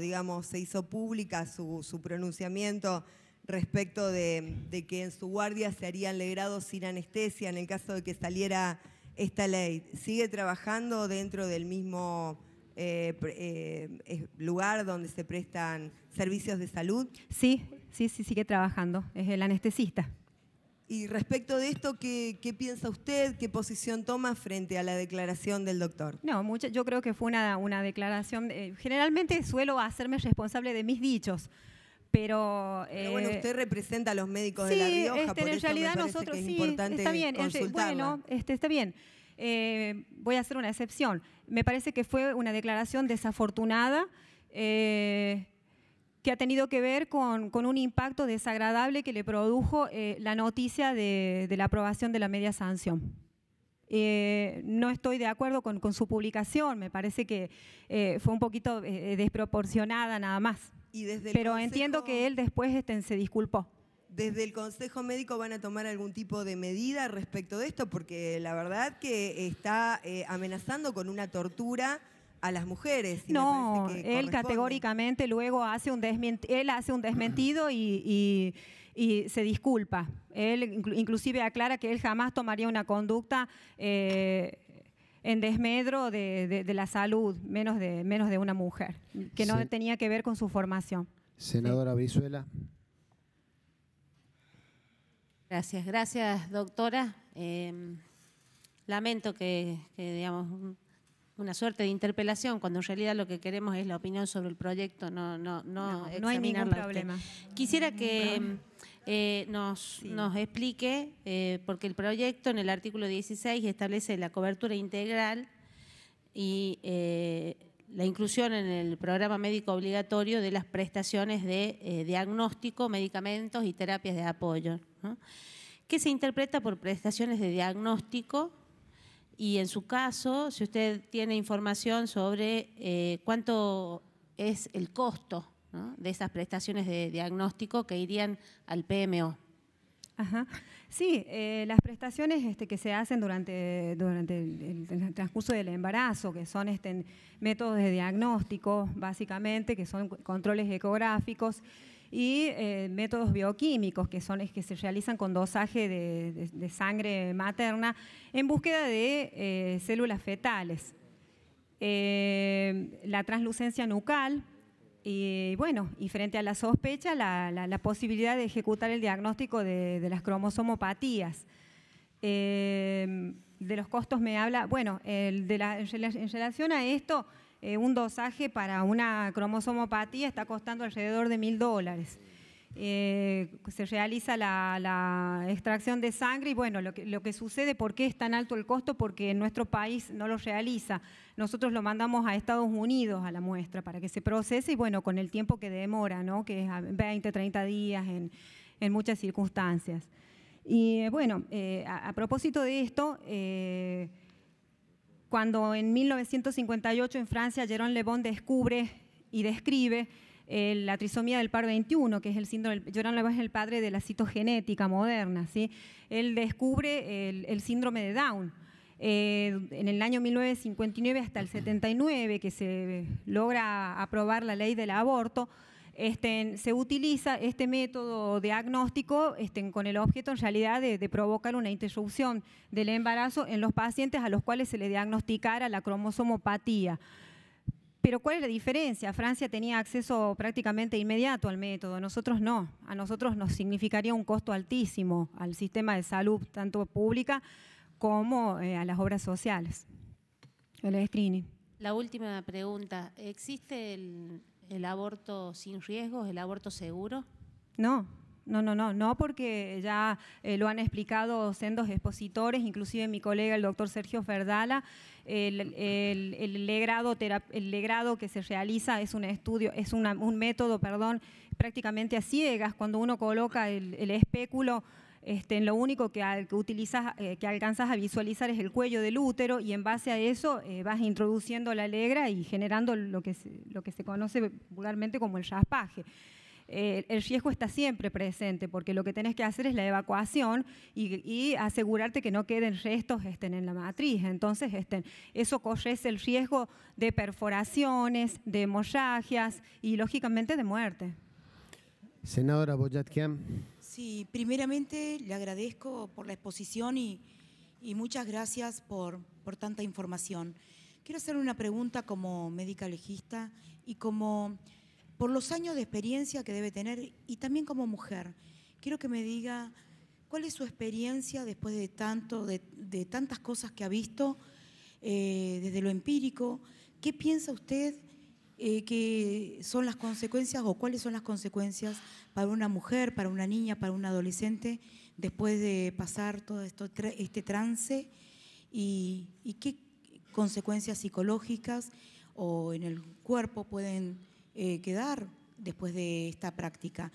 Speaker 5: pública su pronunciamiento respecto de que en su guardia se harían legrados sin anestesia en el caso de que saliera esta ley. ¿Sigue trabajando dentro del mismo lugar donde se prestan servicios de salud?
Speaker 1: Sí, sigue trabajando, es el anestesista.
Speaker 5: Y respecto de esto, ¿qué piensa usted? ¿Qué posición toma frente a la declaración del doctor?
Speaker 1: No, yo creo que fue una declaración. Generalmente suelo hacerme responsable de mis dichos, pero
Speaker 5: bueno, usted representa a los médicos de La Rioja, por
Speaker 1: en
Speaker 5: eso
Speaker 1: realidad
Speaker 5: me parece
Speaker 1: nosotros
Speaker 5: que es
Speaker 1: sí,
Speaker 5: importante
Speaker 1: está bien,
Speaker 5: consultarla.
Speaker 1: bueno, está bien. Voy a hacer una excepción. Me parece que fue una declaración desafortunada, que ha tenido que ver con un impacto desagradable que le produjo la noticia de la aprobación de la media sanción. No estoy de acuerdo con su publicación, me parece que fue un poquito desproporcionada nada más. Pero entiendo que él después se disculpó.
Speaker 5: ¿Desde el Consejo Médico van a tomar algún tipo de medida respecto de esto? Porque la verdad que está amenazando con una tortura a las mujeres.
Speaker 1: No, él categóricamente luego hace un desmentido y se disculpa. Él inclusive aclara que él jamás tomaría una conducta en desmedro de la salud, menos de una mujer, que no tenía que ver con su formación.
Speaker 2: Senadora Brizuela.
Speaker 6: Gracias, doctora. Lamento que digamos, una suerte de interpelación, cuando en realidad lo que queremos es la opinión sobre el proyecto, no
Speaker 1: hay ningún problema.
Speaker 6: Quisiera que nos explique, porque el proyecto en el artículo 16 establece la cobertura integral y la inclusión en el programa médico obligatorio de las prestaciones de diagnóstico, medicamentos y terapias de apoyo, ¿no? ¿Qué se interpreta por prestaciones de diagnóstico? Y en su caso, si usted tiene información sobre cuánto es el costo, ¿no?, de esas prestaciones de diagnóstico que irían al PMO.
Speaker 1: Ajá. Sí, las prestaciones que se hacen durante el transcurso del embarazo, que son métodos de diagnóstico, básicamente, que son controles ecográficos, y métodos bioquímicos, que se realizan con dosaje de sangre materna en búsqueda de células fetales. La translucencia nucal, y bueno, y frente a la sospecha, la posibilidad de ejecutar el diagnóstico de las cromosomopatías. De los costos me habla, bueno, en relación a esto, un dosaje para una cromosomopatía está costando alrededor de $1.000. Se realiza la extracción de sangre y bueno, lo que sucede, ¿por qué es tan alto el costo? Porque en nuestro país no lo realiza. Nosotros lo mandamos a Estados Unidos a la muestra para que se procese y bueno, con el tiempo que demora, ¿no?, que es 20, 30 días en muchas circunstancias. Y bueno, a propósito de esto, cuando en 1958 en Francia Jérôme Le Bon descubre y describe la trisomía del par 21, que es el síndrome, Jérôme Le Bon es el padre de la citogenética moderna, ¿sí? Él descubre el síndrome de Down. En el año 1959 hasta el 79, que se logra aprobar la ley del aborto, se utiliza este método diagnóstico con el objeto en realidad de provocar una interrupción del embarazo en los pacientes a los cuales se le diagnosticara la cromosomopatía. Pero ¿cuál es la diferencia? Francia tenía acceso prácticamente inmediato al método, nosotros no. A nosotros nos significaría un costo altísimo al sistema de salud, tanto pública como a las obras sociales. El screening.
Speaker 6: La última pregunta, ¿existe el aborto sin riesgos, el aborto seguro?
Speaker 1: No, porque ya lo han explicado sendos expositores, inclusive mi colega el doctor Sergio Ferdala. El legrado que se realiza es un método, prácticamente a ciegas. Cuando uno coloca el espéculo, lo único que alcanzas a visualizar es el cuello del útero, y en base a eso vas introduciendo la legra y generando lo que se conoce vulgarmente como el raspaje. El riesgo está siempre presente, porque lo que tenés que hacer es la evacuación y asegurarte que no queden restos en la matriz. Entonces, eso corre el riesgo de perforaciones, de hemorragias y, lógicamente, de muerte.
Speaker 2: Senadora Boyatkian.
Speaker 7: Sí, primeramente le agradezco por la exposición y muchas gracias por tanta información. Quiero hacer una pregunta como médica legista y por los años de experiencia que debe tener, y también como mujer. Quiero que me diga cuál es su experiencia después de tantas cosas que ha visto, desde lo empírico. ¿Qué piensa usted que son las consecuencias, o cuáles son las consecuencias para una mujer, para una niña, para un adolescente, después de pasar todo este trance, y qué consecuencias psicológicas o en el cuerpo pueden quedar después de esta práctica?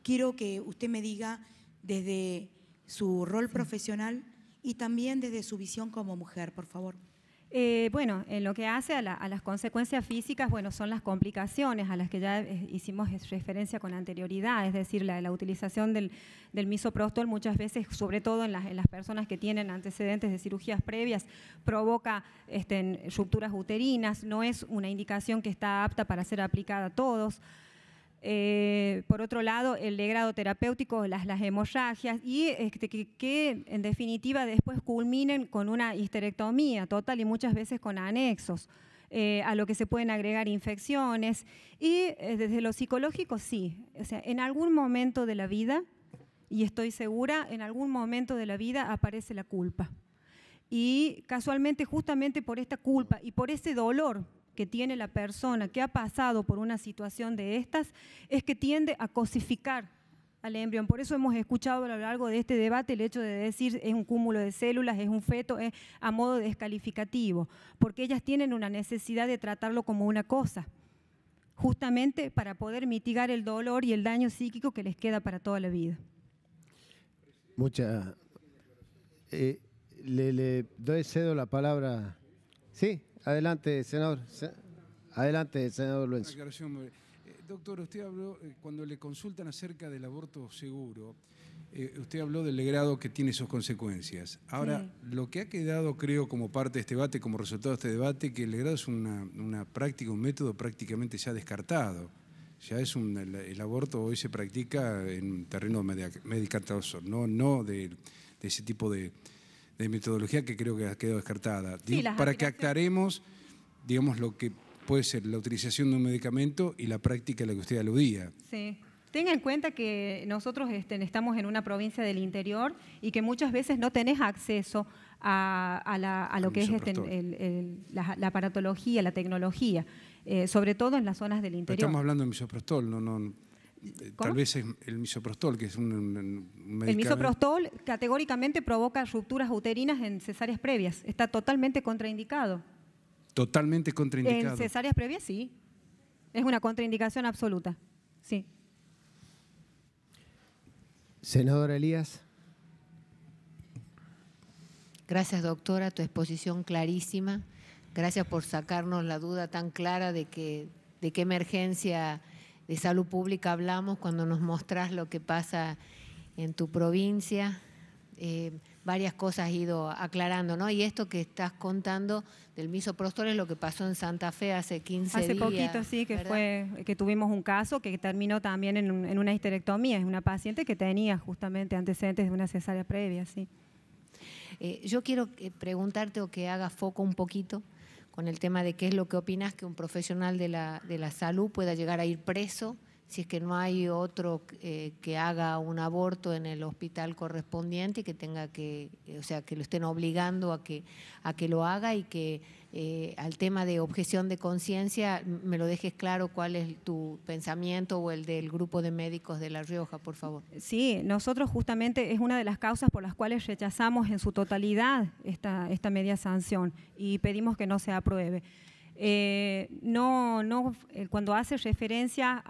Speaker 7: Quiero que usted me diga desde su rol profesional y también desde su visión como mujer, por favor.
Speaker 1: Bueno, en lo que hace a las consecuencias físicas, bueno, son las complicaciones a las que ya hicimos referencia con anterioridad, es decir, la utilización del misoprostol muchas veces, sobre todo en las personas que tienen antecedentes de cirugías previas, provoca rupturas uterinas. No es una indicación que está apta para ser aplicada a todos. Por otro lado, el legrado terapéutico, las hemorragias, y que en definitiva después culminen con una histerectomía total y muchas veces con anexos, a lo que se pueden agregar infecciones. Y desde lo psicológico, sí, o sea, en algún momento de la vida, y estoy segura, en algún momento de la vida aparece la culpa. Y casualmente, justamente por esta culpa y por ese dolor que tiene la persona que ha pasado por una situación de estas, es que tiende a cosificar al embrión. Por eso hemos escuchado a lo largo de este debate el hecho de decir es un cúmulo de células, es un feto, es a modo descalificativo, porque ellas tienen una necesidad de tratarlo como una cosa, justamente para poder mitigar el dolor y el daño psíquico que les queda para toda la vida.
Speaker 2: Le cedo la palabra. Sí. Adelante, senador. Adelante, senador Luenzo.
Speaker 3: Doctor, usted habló, cuando le consultan acerca del aborto seguro, usted habló del legrado que tiene sus consecuencias. Ahora, sí, lo que ha quedado, creo, como parte de este debate, como resultado de este debate, que el legrado es una práctica, un método prácticamente ya descartado. Ya es el aborto hoy se practica en terreno medicamentoso, no de ese tipo de metodología que creo que ha quedado descartada. Sí, para que aclaremos, digamos, lo que puede ser la utilización de un medicamento y la práctica a la que usted aludía.
Speaker 1: Sí. Tenga en cuenta que nosotros estamos en una provincia del interior y que muchas veces no tenés acceso a lo que es la aparatología, la tecnología, sobre todo en las zonas del interior.
Speaker 3: Estamos hablando de misoprostol, no. Tal vez es el misoprostol, que es un medicamento.
Speaker 1: El misoprostol categóricamente provoca rupturas uterinas en cesáreas previas. Está totalmente contraindicado.
Speaker 3: ¿Totalmente contraindicado?
Speaker 1: En cesáreas previas, sí. Es una contraindicación absoluta. Sí.
Speaker 2: Senadora Elías.
Speaker 8: Gracias, doctora, tu exposición clarísima. Gracias por sacarnos la duda tan clara de qué emergencia de salud pública hablamos cuando nos mostrás lo que pasa en tu provincia. varias cosas has ido aclarando, ¿no? Y esto que estás contando del misoprostol es lo que pasó en Santa Fe hace 15 días.
Speaker 1: Hace poquito, sí, que tuvimos un caso que terminó también en una histerectomía. Es una paciente que tenía justamente antecedentes de una cesárea previa, sí.
Speaker 8: Yo quiero preguntarte o que hagas foco un poquito con el tema de qué es lo que opinas que un profesional de la salud pueda llegar a ir preso si es que no hay otro que haga un aborto en el hospital correspondiente y que tenga que, o sea, que lo estén obligando a que lo haga, y que al tema de objeción de conciencia me lo dejes claro cuál es tu pensamiento o el del grupo de médicos de La Rioja, por favor. Sí, nosotros justamente es una de las causas por las cuales rechazamos en su totalidad esta media sanción y pedimos que no se apruebe. Cuando hace referencia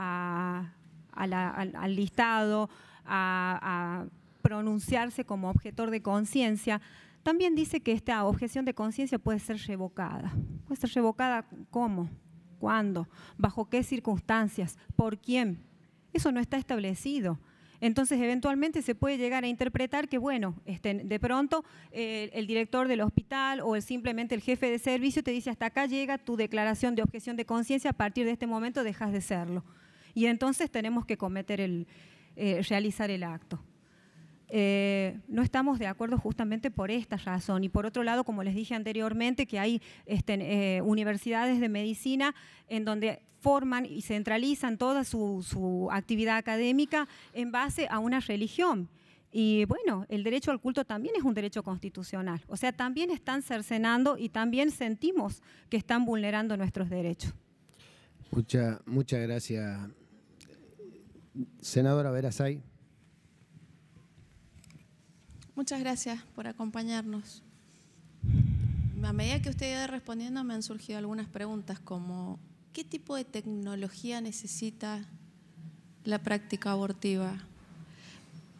Speaker 8: al listado, a pronunciarse como objetor de conciencia, también dice que esta objeción de conciencia puede ser revocada. ¿Puede ser revocada cómo? ¿Cuándo? ¿Bajo qué circunstancias? ¿Por quién? Eso no está establecido. Entonces, eventualmente se puede llegar a interpretar que, bueno, de pronto el director del hospital o simplemente el jefe de servicio te dice: hasta acá llega tu declaración de objeción de conciencia, a partir de este momento dejas de serlo. Y entonces tenemos que realizar el acto. No estamos de acuerdo justamente por esta razón. Y por otro lado, como les dije anteriormente, que hay universidades de medicina en donde forman y centralizan toda su actividad académica en base a una religión. Y bueno, el derecho al culto también es un derecho constitucional. O sea, también están cercenando y también sentimos que están vulnerando nuestros derechos.
Speaker 2: Muchas gracias. Senadora Verasay.
Speaker 9: Muchas gracias por acompañarnos. A medida que usted iba respondiendo me han surgido algunas preguntas como: ¿qué tipo de tecnología necesita la práctica abortiva?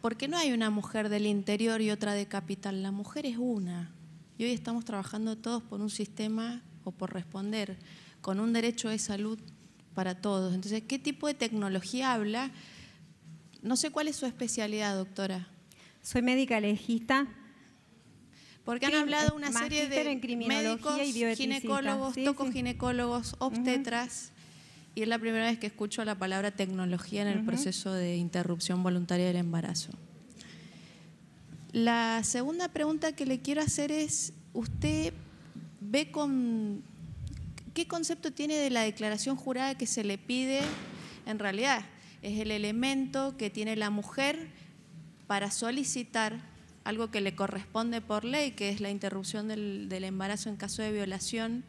Speaker 9: ¿Por qué no hay una mujer del interior y otra de capital? La mujer es una. Y hoy estamos trabajando todos por un sistema, o por responder, con un derecho de salud para todos. Entonces, ¿qué tipo de tecnología habla? No sé cuál es su especialidad, doctora.
Speaker 1: Soy médica legista.
Speaker 9: Porque han hablado una serie de médicos, ginecólogos,
Speaker 1: sí,
Speaker 9: tocoginecólogos, obstetras, y es la primera vez que escucho la palabra tecnología en el proceso de interrupción voluntaria del embarazo. La segunda pregunta que le quiero hacer es: ¿usted ve qué concepto tiene de la declaración jurada que se le pide? En realidad, es el elemento que tiene la mujer para solicitar algo que le corresponde por ley, que es la interrupción del embarazo en caso de violación.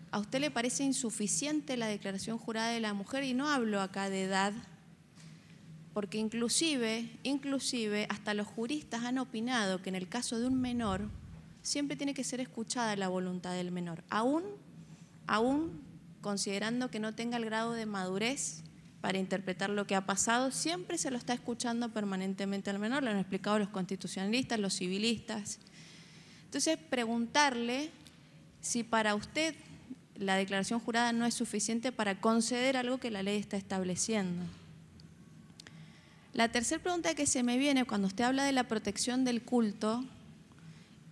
Speaker 9: ¿A usted le parece insuficiente la declaración jurada de la mujer? Y no hablo acá de edad, porque inclusive hasta los juristas han opinado que en el caso de un menor siempre tiene que ser escuchada la voluntad del menor, aún considerando que no tenga el grado de madurez para interpretar lo que ha pasado, siempre se lo está escuchando permanentemente al menor. Lo han explicado los constitucionalistas, los civilistas. Entonces, preguntarle si para usted la declaración jurada no es suficiente para conceder algo que la ley está estableciendo. La tercera pregunta que se me viene cuando usted habla de la protección del culto: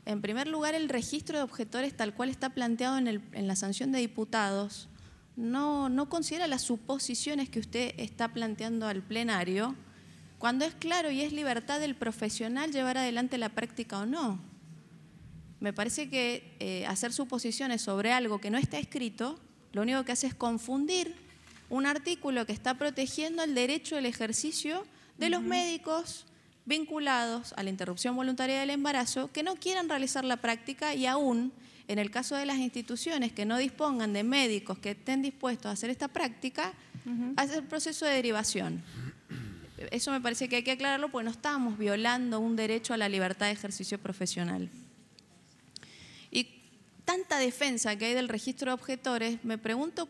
Speaker 9: en primer lugar, el registro de objetores tal cual está planteado en la sanción de diputados no considera las suposiciones que usted está planteando al plenario, cuando es claro y es libertad del profesional llevar adelante la práctica o no. Me parece que hacer suposiciones sobre algo que no está escrito, lo único que hace es confundir un artículo que está protegiendo el derecho al ejercicio de los médicos vinculados a la interrupción voluntaria del embarazo que no quieran realizar la práctica, y aún en el caso de las instituciones que no dispongan de médicos que estén dispuestos a hacer esta práctica, hacer el proceso de derivación. Eso me parece que hay que aclararlo, porque no estamos violando un derecho a la libertad de ejercicio profesional. Y tanta defensa que hay del registro de objetores, me pregunto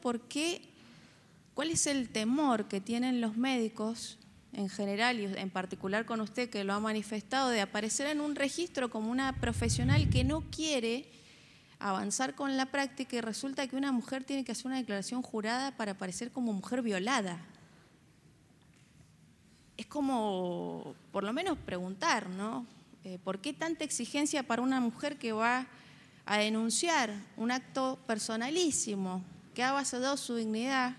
Speaker 9: cuál es el temor que tienen los médicos en general y en particular con usted, que lo ha manifestado, de aparecer en un registro como una profesional que no quiere avanzar con la práctica, y resulta que una mujer tiene que hacer una declaración jurada para aparecer como mujer violada. Es como, por lo menos, preguntar, ¿no? ¿Por qué tanta exigencia para una mujer que va a denunciar un acto personalísimo, que ha avasallado su dignidad,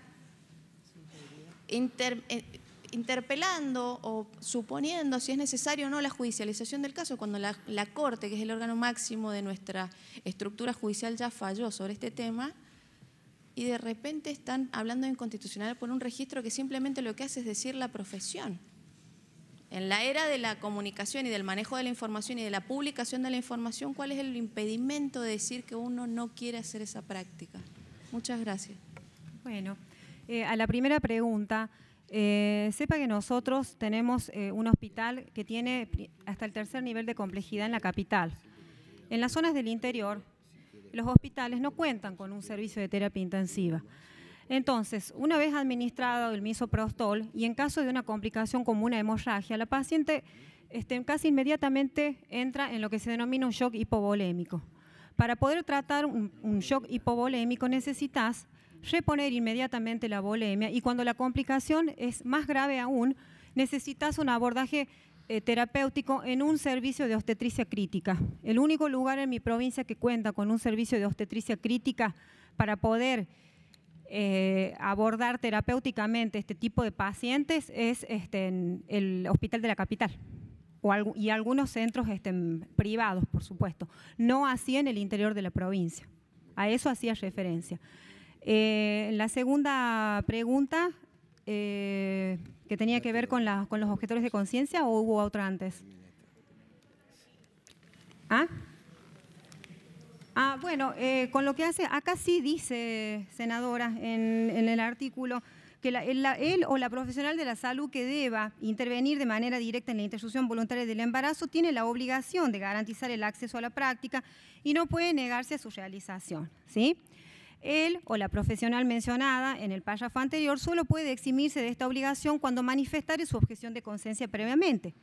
Speaker 9: interpelando o suponiendo si es necesario o no la judicialización del caso, cuando la Corte, que es el órgano máximo de nuestra estructura judicial, ya falló sobre este tema, y de repente están hablando de inconstitucional por un registro que simplemente lo que hace es decir la profesión? En la era de la comunicación y del manejo de la información y de la publicación de la información, ¿cuál es el impedimento de decir que uno no quiere hacer esa práctica? Muchas gracias.
Speaker 8: Bueno, a la primera pregunta, sepa que nosotros tenemos un hospital que tiene hasta el 3er nivel de complejidad en la capital. En las zonas del interior, los hospitales no cuentan con un servicio de terapia intensiva. Entonces, una vez administrado el misoprostol y en caso de una complicación como una hemorragia, la paciente casi inmediatamente entra en lo que se denomina un shock hipovolémico. Para poder tratar un shock hipovolémico necesitas reponer inmediatamente la volemia y cuando la complicación es más grave aún, necesitas un abordaje terapéutico en un servicio de obstetricia crítica. El único lugar en mi provincia que cuenta con un servicio de obstetricia crítica para poder abordar terapéuticamente este tipo de pacientes es en el hospital de la capital y algunos centros privados, por supuesto. No así en el interior de la provincia. A eso hacía referencia. La segunda pregunta, que tenía que ver con los objetores de conciencia, ¿o hubo otra antes? ¿Ah? Bueno, con lo que hace, acá sí dice, senadora, en el artículo, que él o la profesional de la salud que deba intervenir de manera directa en la interrupción voluntaria del embarazo tiene la obligación de garantizar el acceso a la práctica y no puede negarse a su realización, ¿sí? Él o la profesional mencionada en el párrafo anterior solo puede eximirse de esta obligación cuando manifestare su objeción de conciencia previamente,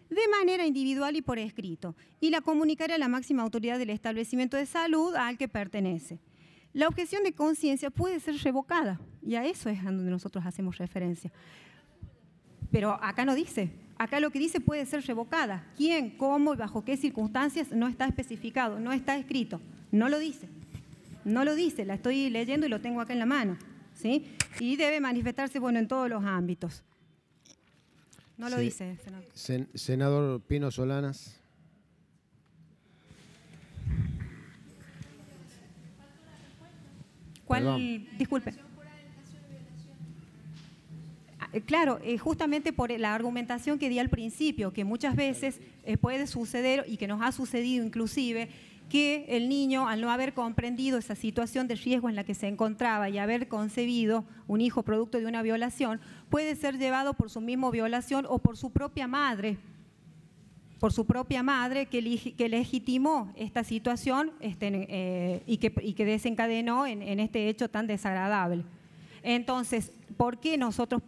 Speaker 8: de manera individual y por escrito, y la comunicaré a la máxima autoridad del establecimiento de salud al que pertenece. La objeción de conciencia puede ser revocada, y a eso es a donde nosotros hacemos referencia. Pero acá no dice, acá lo que dice puede ser revocada. ¿Quién, cómo y bajo qué circunstancias? No está especificado, no está escrito, no lo dice. No lo dice, la estoy leyendo y lo tengo acá en la mano, ¿sí? Y debe manifestarse, bueno, en todos los ámbitos. No lo dice, senador.
Speaker 2: Senador Pino Solanas.
Speaker 8: ¿Cuál?
Speaker 2: Perdón.
Speaker 8: Disculpe. Claro, justamente por la argumentación que di al principio, que muchas veces puede suceder y que nos ha sucedido inclusive, que el niño, al no haber comprendido esa situación de riesgo en la que se encontraba y haber concebido un hijo producto de una violación, puede ser llevado por su misma violación o por su propia madre que legitimó esta situación y que desencadenó en este hecho tan desagradable. Entonces, ¿por qué nosotros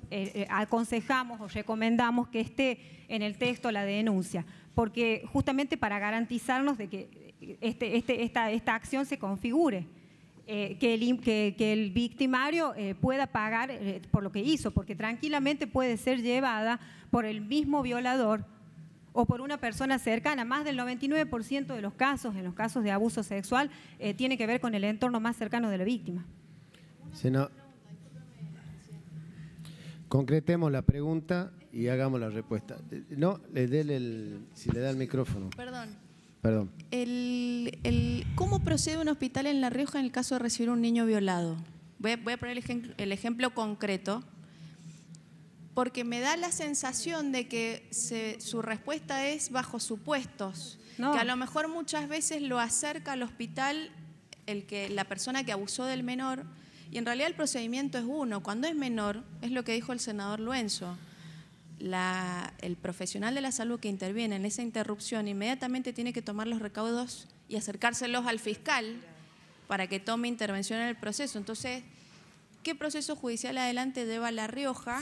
Speaker 8: aconsejamos o recomendamos que esté en el texto la denuncia? Porque justamente para garantizarnos de que esta acción se configure, que el victimario pueda pagar por lo que hizo, porque tranquilamente puede ser llevada por el mismo violador o por una persona cercana. Más del 99% de los casos, en los casos de abuso sexual, tiene que ver con el entorno más cercano de la víctima.
Speaker 2: Concretemos la pregunta y hagamos la respuesta. No, si le da el micrófono. Perdón.
Speaker 9: ¿Cómo procede un hospital en La Rioja en el caso de recibir un niño violado? Voy a poner el ejemplo concreto, porque me da la sensación de que su respuesta es bajo supuestos, que a lo mejor muchas veces lo acerca al hospital la persona que abusó del menor, y en realidad el procedimiento es uno. Cuando es menor, es lo que dijo el senador Luenzo, el profesional de la salud que interviene en esa interrupción inmediatamente tiene que tomar los recaudos y acercárselos al fiscal para que tome intervención en el proceso. Entonces, ¿qué proceso judicial adelante lleva La Rioja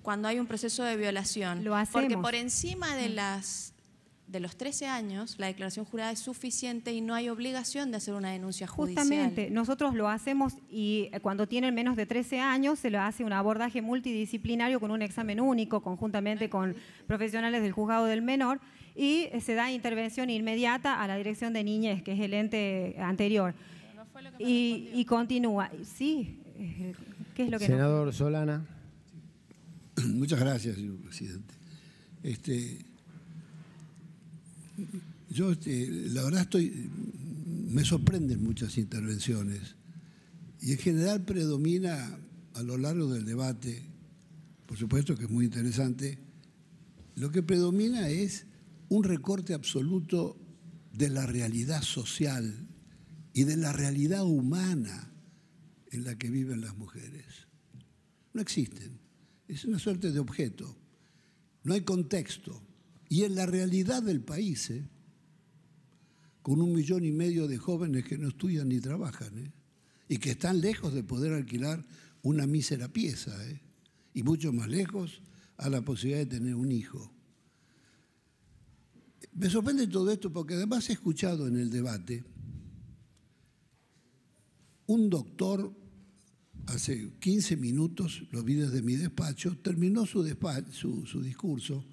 Speaker 9: cuando hay un proceso de violación?
Speaker 8: Lo hacemos.
Speaker 9: Porque por encima de de los 13 años, la declaración jurada es suficiente y no hay obligación de hacer una denuncia judicial.
Speaker 8: Justamente, nosotros lo hacemos y cuando tienen menos de 13 años se le hace un abordaje multidisciplinario con un examen único, conjuntamente con profesionales del juzgado del menor, y se da intervención inmediata a la Dirección de Niñez, que es el ente anterior.
Speaker 9: No fue lo que me
Speaker 8: Y continúa. Sí, ¿qué es lo que
Speaker 2: Senador
Speaker 8: no?
Speaker 2: Solana.
Speaker 10: Muchas gracias, señor presidente. Yo, la verdad, me sorprenden muchas intervenciones y en general predomina a lo largo del debate, por supuesto que es muy interesante, lo que predomina es un recorte absoluto de la realidad social y de la realidad humana en la que viven las mujeres. No existen, es una suerte de objeto, no hay contexto. Y en la realidad del país, con 1,5 millones de jóvenes que no estudian ni trabajan, y que están lejos de poder alquilar una mísera pieza, y mucho más lejos a la posibilidad de tener un hijo. Me sorprende todo esto porque además he escuchado en el debate un doctor, hace 15 minutos, lo vi desde mi despacho, terminó su discurso,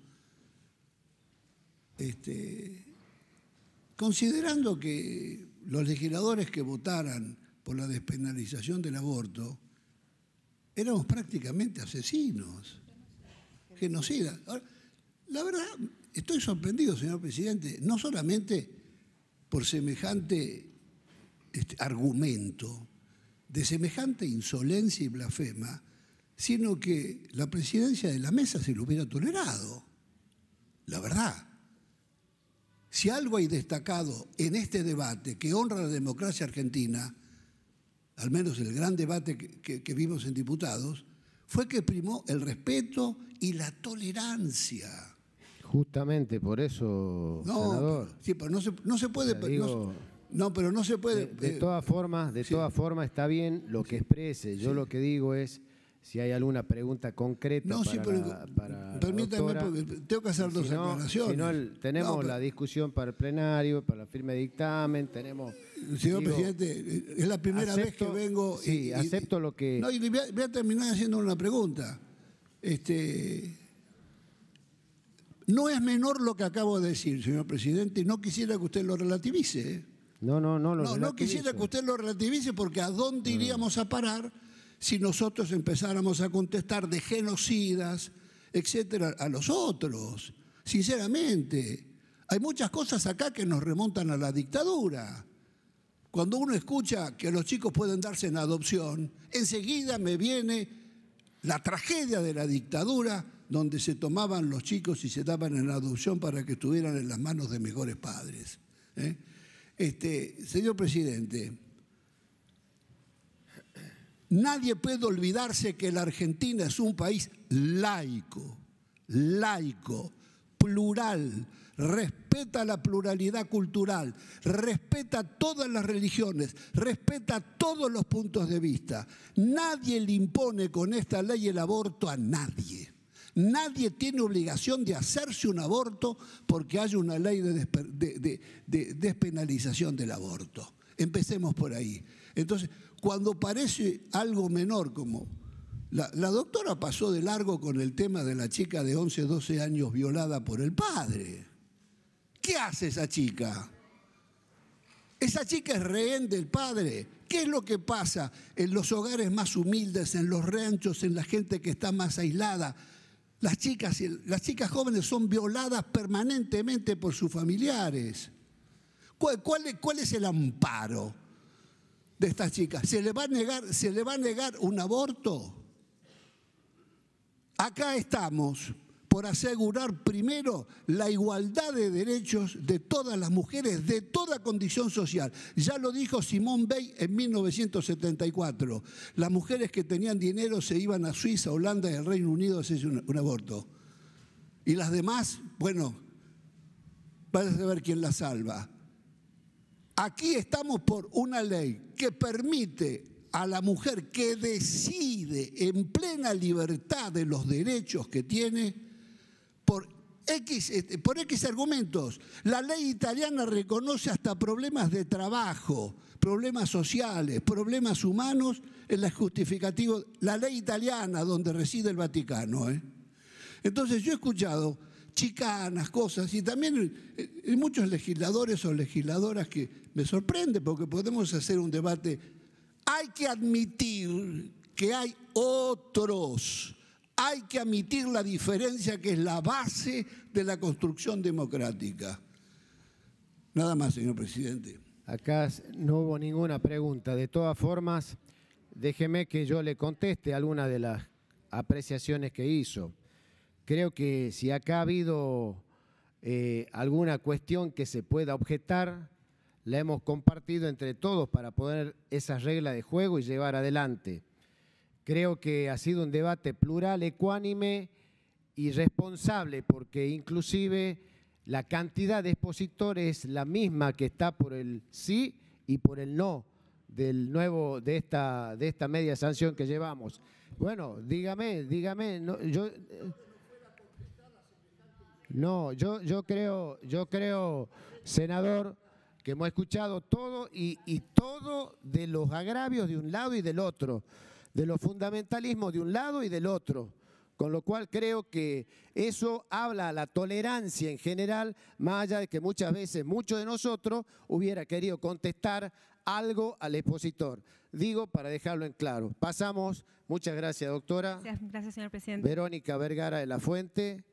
Speaker 10: considerando que los legisladores que votaran por la despenalización del aborto éramos prácticamente asesinos, genocidas. Ahora, la verdad, estoy sorprendido, señor presidente, no solamente por semejante argumento, de semejante insolencia y blasfema, sino que la presidencia de la mesa se lo hubiera tolerado. La verdad. Si algo hay destacado en este debate que honra a la democracia argentina, al menos el gran debate que vimos en diputados, fue que primó el respeto y la tolerancia.
Speaker 2: Justamente por eso, senador.
Speaker 10: Sí, pero no se puede... pero no se puede...
Speaker 2: De todas formas, está bien lo que exprese. Yo lo que digo es, si hay alguna pregunta concreta para
Speaker 10: permítame,
Speaker 2: la doctora,
Speaker 10: porque tengo que hacer dos aclaraciones.
Speaker 2: Si no, tenemos la discusión para el plenario, para la firma de dictamen, tenemos...
Speaker 10: Señor presidente, es la primera vez que vengo...
Speaker 2: Sí, acepto lo que...
Speaker 10: No, y voy a terminar haciendo una pregunta. No es menor lo que acabo de decir, señor presidente, y no quisiera que usted lo relativice. No quisiera que usted lo relativice, porque ¿a dónde iríamos a parar si nosotros empezáramos a contestar de genocidas, etcétera, a los otros? Sinceramente, hay muchas cosas acá que nos remontan a la dictadura. Cuando uno escucha que los chicos pueden darse en adopción, enseguida me viene la tragedia de la dictadura, donde se tomaban los chicos y se daban en adopción para que estuvieran en las manos de mejores padres. Señor presidente, nadie puede olvidarse que la Argentina es un país laico, plural, respeta la pluralidad cultural, respeta todas las religiones, respeta todos los puntos de vista. Nadie le impone con esta ley el aborto a nadie. Nadie tiene obligación de hacerse un aborto porque haya una ley de despenalización del aborto. Empecemos por ahí. Entonces, cuando parece algo menor, como la doctora pasó de largo con el tema de la chica de 11, 12 años violada por el padre. ¿Qué hace esa chica? Esa chica es rehén del padre. ¿Qué es lo que pasa en los hogares más humildes, en los ranchos, en la gente que está más aislada? Las chicas jóvenes son violadas permanentemente por sus familiares. ¿Cuál es el amparo de estas chicas? ¿Se le va a negar un aborto? Acá estamos por asegurar primero la igualdad de derechos de todas las mujeres de toda condición social. Ya lo dijo Simone Weil en 1974. Las mujeres que tenían dinero se iban a Suiza, Holanda y el Reino Unido a hacerse un aborto. Y las demás, bueno, van a saber quién las salva. Aquí estamos por una ley que permite a la mujer que decide en plena libertad de los derechos que tiene, por por X argumentos. La ley italiana reconoce hasta problemas de trabajo, problemas sociales, problemas humanos en la justificativa. La ley italiana donde reside el Vaticano. Entonces yo he escuchado chicanas, cosas, y también muchos legisladores o legisladoras que me sorprende porque podemos hacer un debate. Hay que admitir que hay otros. Hay que admitir la diferencia que es la base de la construcción democrática. Nada más, señor presidente.
Speaker 2: Acá no hubo ninguna pregunta. De todas formas, déjeme que yo le conteste alguna de las apreciaciones que hizo. Creo que si acá ha habido alguna cuestión que se pueda objetar, la hemos compartido entre todos para poner esas reglas de juego y llevar adelante. Creo que ha sido un debate plural, ecuánime y responsable, porque inclusive la cantidad de expositores es la misma que está por el sí y por el no de esta media sanción que llevamos. Bueno, dígame, yo creo, senador, que hemos escuchado todo y todo de los agravios de un lado y del otro, de los fundamentalismos de un lado y del otro, con lo cual creo que eso habla a la tolerancia en general, más allá de que muchas veces muchos de nosotros hubiera querido contestar algo al expositor. Digo para dejarlo en claro. Pasamos, muchas gracias, doctora.
Speaker 1: Gracias, señor presidente.
Speaker 2: Verónica Vergara de la Fuente.